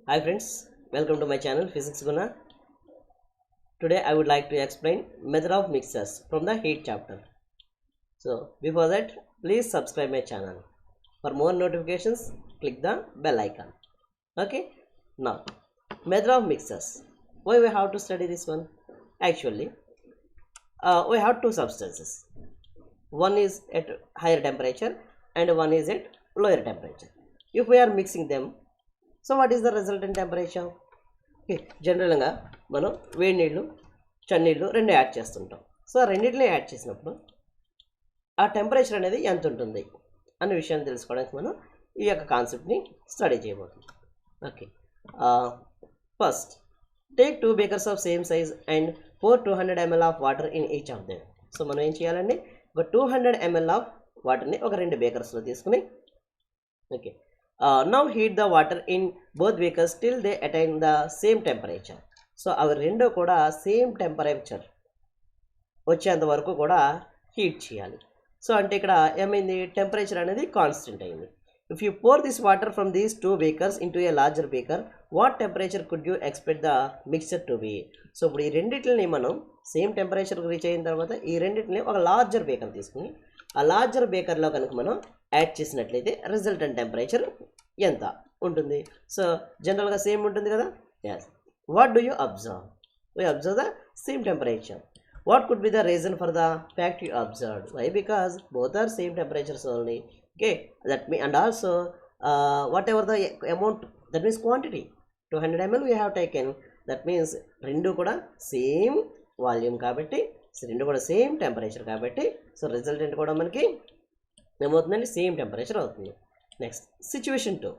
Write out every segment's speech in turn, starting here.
Hi friends, welcome to my channel Physics Guna. Today I would like to explain method of mixtures from the heat chapter. So before that, please subscribe my channel. For more notifications, click the bell icon. Okay. Now, method of mixtures. Why we have to study this one? Actually, we have two substances. One is at higher temperature and one is at lower temperature. If we are mixing them, so what is the resultant temperature? జనరల్గా మనం వేడి నీళ్ళు చన్నీళ్ళు రెండు add చేస్తుంటాం. So ఆ రెండింటిని add చేసినప్పుడు ఆ టెంపరేచర్ అనేది ఎంత ఉంటుంది అనే విషయాన్ని తెలుసుకోవడానికి మనం ఈ యొక్క కాన్సెప్ట్ని స్టడీ చేయబోతున్నాం. Okay, first take 2 beakers of same size and 200 ml of water in each of them. So మనం ఏం చేయాలండి, ఒక 200 ml ఆఫ్ వాటర్ని ఒక రెండు బేకర్స్లో తీసుకుని okay now heat the water in both bakers till they attain the same temperature. So అవి రెండు కూడా సేమ్ టెంపరేచర్ వచ్చేంత వరకు కూడా హీట్ చేయాలి. సో అంటే ఇక్కడ ఏమైంది, టెంపరేచర్ అనేది కాన్స్టెంట్ అయింది. If you pour this water from these 2 bakers into a larger beaker, what temperature could you expect the mixture to be? So ఇప్పుడు ఈ రెండింటిని మనం సేమ్ టెంపరేచర్కి రీచ్ అయిన తర్వాత ఈ రెండింటిని ఒక లార్జర్ బేకర్ తీసుకుని ఆ లార్జర్ బేకర్లో కనుక మనం యాడ్ చేసినట్లయితే రిజల్టెంట్ టెంపరేచర్ ఎంత ఉంటుంది? సో జనరల్గా సేమ్ ఉంటుంది కదా. Yes, what do you observe? We observe the same temperature. What could be the reason for the fact you observed? Why? Because both are same temperatures only. Okay, that me and also whatever the amount, that means quantity 200 ml we have taken, that means రెండు కూడా same volume కాబట్టి, రెండు కూడా same temperature కాబట్టి, so resultant కూడా మనకి ఏమవుతుందండి, same temperature అవుతుంది. Next situation 2.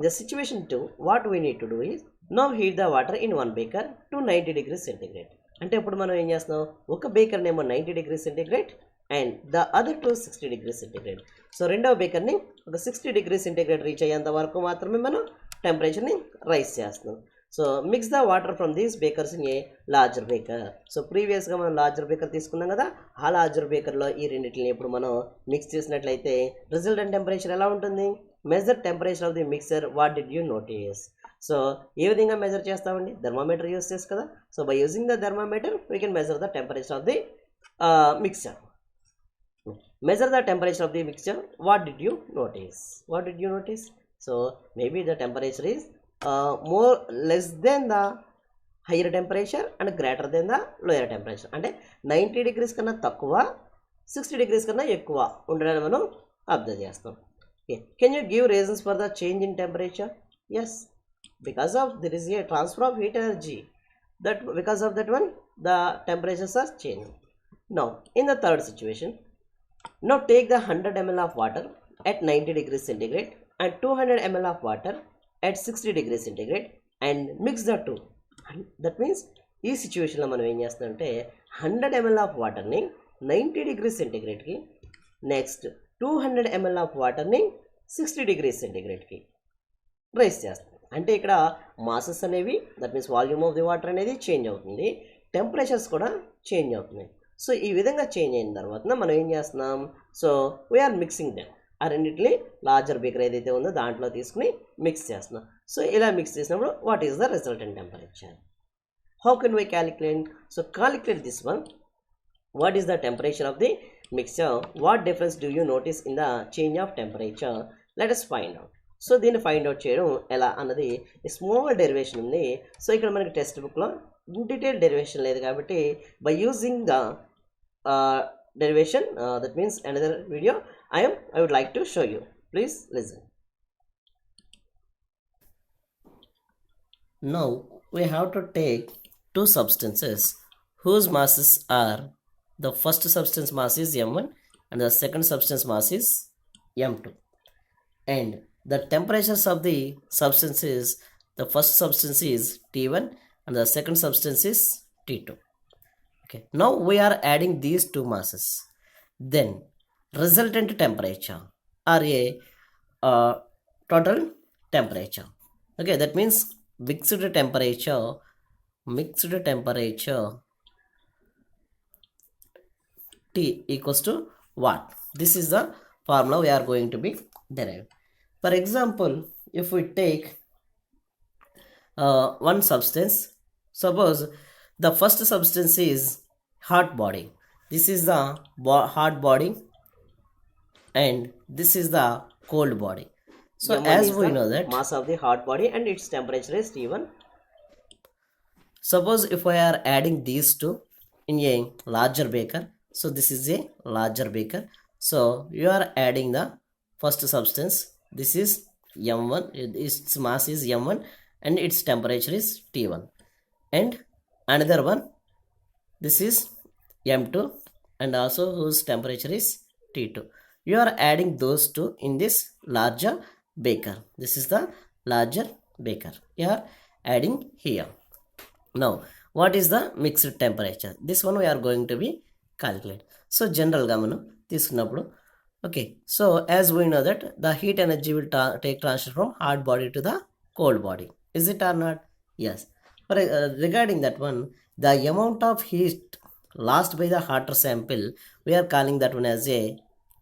The situation 2, what we need to do is now heat the water in one beaker to 90 degrees centigrade. అంటే ఇప్పుడు మనం ఏం చేస్తున్నాం, ఒక బేకర్ని ఏమో 90 degrees centigrade and the other to 60 degrees centigrade. So రెండవ బేకర్ని ఒక 60 degrees centigrade రీచ్ అయ్యేంత వరకు మాత్రమే మనం టెంపరేచర్ని రైస్ చేస్తున్నాం. So mix the water from these beakers in a larger beaker. So ప్రీవియస్గా మనం లార్జర్ బేకర్ తీసుకున్నాం కదా, ఆ లార్జర్ బేకర్లో ఈ రెండింటిని ఇప్పుడు మనం మిక్స్ చేసినట్లయితే రిజల్టెంట్ టెంపరేచర్ ఎలా ఉంటుంది? Measure temperature of the mixture, what did you notice? So ఏ విధంగా మెజర్ చేస్తామండి, థర్మామీటర్ యూస్ చేసి కదా. So by using the thermometer we can measure the temperature of the mixture. Measure the temperature of the mixture, what did you notice? What did you notice? So maybe the temperature is more less than the higher temperature and greater than the lower temperature. అంటే 90 degrees కన్నా తక్కువ 60 degrees కన్నా ఎక్కువ ఉండడాన్ని మనం observe చేస్తాం. Okay, can you give reasons for the change in temperature? Yes, because of there is a transfer of heat energy, that because of that one the temperatures are changing. Now in the third situation, now take the 100 ml of water at 90 degrees centigrade and 200 ml of water at 60 degrees centigrade and mix the two. That means ఈ సిచ్యువేషన్లో మనం ఏం చేస్తామంటే 100 ml of వాటర్ని 90 degrees centigradeకి, next 200 ml of వాటర్ని 60 degrees centigradeకి rice చేస్తాం. అంటే ఇక్కడ మాసెస్ అనేవి, that means volume of the water అనేది చేంజ్ అవుతుంది, టెంపరేచర్స్ కూడా చేంజ్ అవుతున్నాయి. సో ఈ విధంగా చేంజ్ అయిన తర్వాత మనం ఏం చేస్తున్నాం, సో వీఆర్ మిక్సింగ్ దెమ్. ఆ రెండింటిని లార్జర్ బేకర్ ఏదైతే ఉందో దాంట్లో తీసుకుని మిక్స్ చేస్తున్నాం. సో ఇలా మిక్స్ చేసినప్పుడు what is the resultant temperature? How can we calculate? So calculate this one. What is the temperature of the mixture? What difference do you notice in the change of temperature? Let us find out. So దీన్ని find out చేయడం ఎలా అన్నది small derivation ఉంది. So ఇక్కడ మనకి text బుక్లో detail derivation లేదు కాబట్టి by using the derivation, that means another video I would like to show you. Please listen. Now we have to take two substances whose masses are, the first substance mass is m1 and the second substance mass is m2, and the temperatures of the substances, the first substance is T1 and the second substance is T2. Okay, now we are adding these two masses, then resultant temperature or a total temperature. Okay, that means mixed temperature T equals to what? This is the formula we are going to be derived. For example, if we take one substance. Suppose the first substance is hot body. This is the hot body, and this is the cold body. So as we know that mass of the hot body and its temperature is T1. Suppose if we are adding these two in a larger beaker, so this is a larger beaker. So you are adding the first substance. This is M1, its mass is M1 and its temperature is T1. And another one, this is M2 and also whose temperature is T2. You are adding those two in this larger beaker. This is the larger beaker. You are adding here. Now, what is the mixed temperature? This one we are going to be calculate. So, general ga manu తీసుకున్నప్పుడు okay. So, as we know that the heat energy will take transfer from hot body to the cold body. Is it or not? Yes. But regarding that one, the amount of heat lost by the hotter sample, we are calling that one as a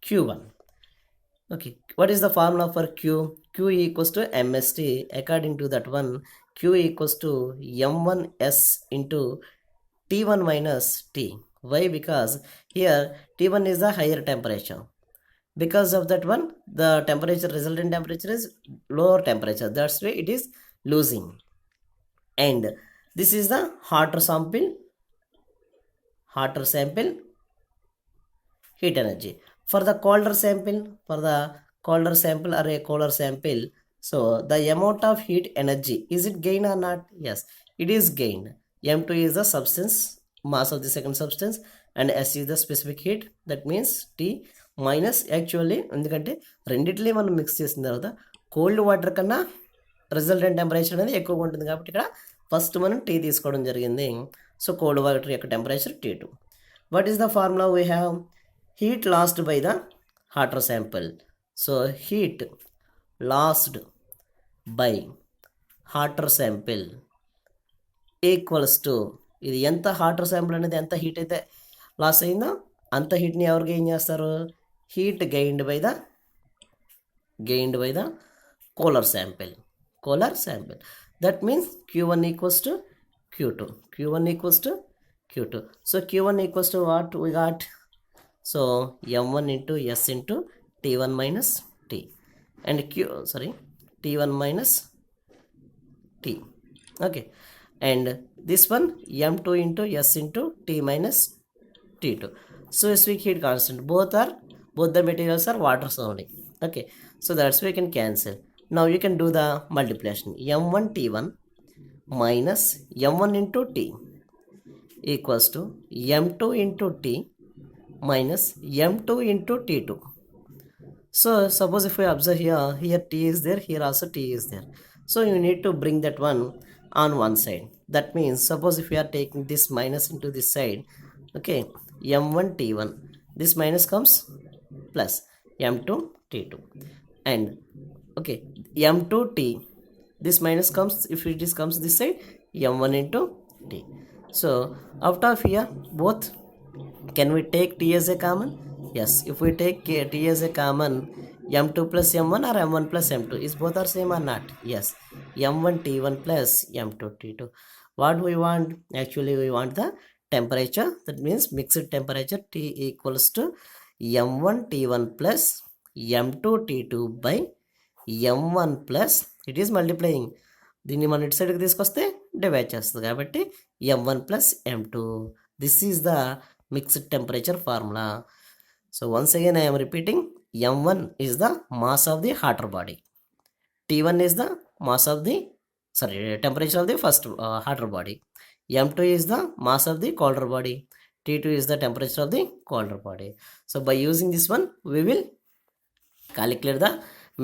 Q1. Okay. What is the formula for Q? Q equals to MST. According to that one, Q equals to M1S into T1 minus T. Why? Because here T1 is the higher temperature. Because of that one, the temperature, resultant temperature is lower temperature. That's why it is losing. And this is the hotter sample heat energy. For the colder sample or a colder sample, so the amount of heat energy, is it gained or not? Yes, it is gained. M2 is the substance, mass of the second substance, and S is the specific heat. That means T minus actually ఎందుకంటే రెండిట్లే మనం mix చేసిన తర్వాత cold water కన్నా resultant temperature అనేది ఎక్కువగా ఉంటుంది కాబట్టి ఇక్కడ ఫస్ట్ మనం టీ తీసుకోవడం జరిగింది. సో కోల్డ్ వాటర్ యొక్క temperature T2. What is the formula we have? Heat last by the hotter sample. So heat last by hotter sample equals to, ఇది ఎంత హాటర్ శాంపిల్ అనేది ఎంత హీట్ అయితే లాస్ అయిందో అంత హీట్ని ఎవరు గెయిన్ చేస్తారు? Heat gained by the colour sample. That means Q1 equals to Q2. So Q1 equals to what we got? So M1 into S into T1 minus T, and T1 minus T. Okay, and this one M2 into S into T minus T2. So specific heat constant, both the materials are waters only. Okay, so that's why you can cancel. Now you can do the multiplication. M1 T1 minus M1 into T equals to M2 into T minus M2 into T2. So suppose if we observe here T is there, here also T is there. So you need to bring that one on one side. That means suppose if we are taking this minus into this side, okay, M1 T1, this minus comes plus M2 T2, and okay, M2 T, this minus comes, if it is comes this side, M1 into T. So out of here both, can we take T as a common? Yes, if we take T as a common, M2 plus M1 or M1 plus M2, is both are same or not? Yes, M1 T1 plus M2 T2. What we want? Actually we want the temperature. That means mixed temperature T equals to M1 T1 plus M2 T2 by M1 plus, it is multiplying, దీన్ని మనం ఇటు సైడ్కి తీసుకొస్తే divide చేస్తుంది కాబట్టి M1 plus M2. This is the mixed temperature formula. So once again I am repeating, M1 is the mass of the hotter body, T1 is the temperature of the first hotter body, M2 is the mass of the colder body, T2 is the temperature of the colder body. So by using this one we will calculate the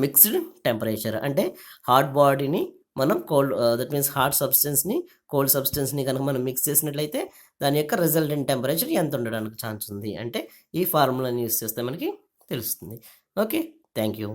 mixed temperature. అంటే hot బాడీని మనం cold, that means hot సబ్స్టెన్స్ని cold సబ్స్టెన్స్ని కనుక మనం mix చేసినట్లయితే దాని యొక్క రిజల్టెంట్ టెంపరేచర్ ఎంత ఉండడానికి ఛాన్స్ ఉంది అంటే ఈ ఫార్ములాని యూస్ చేస్తే మనకి తెలుస్తుంది. Okay, thank you.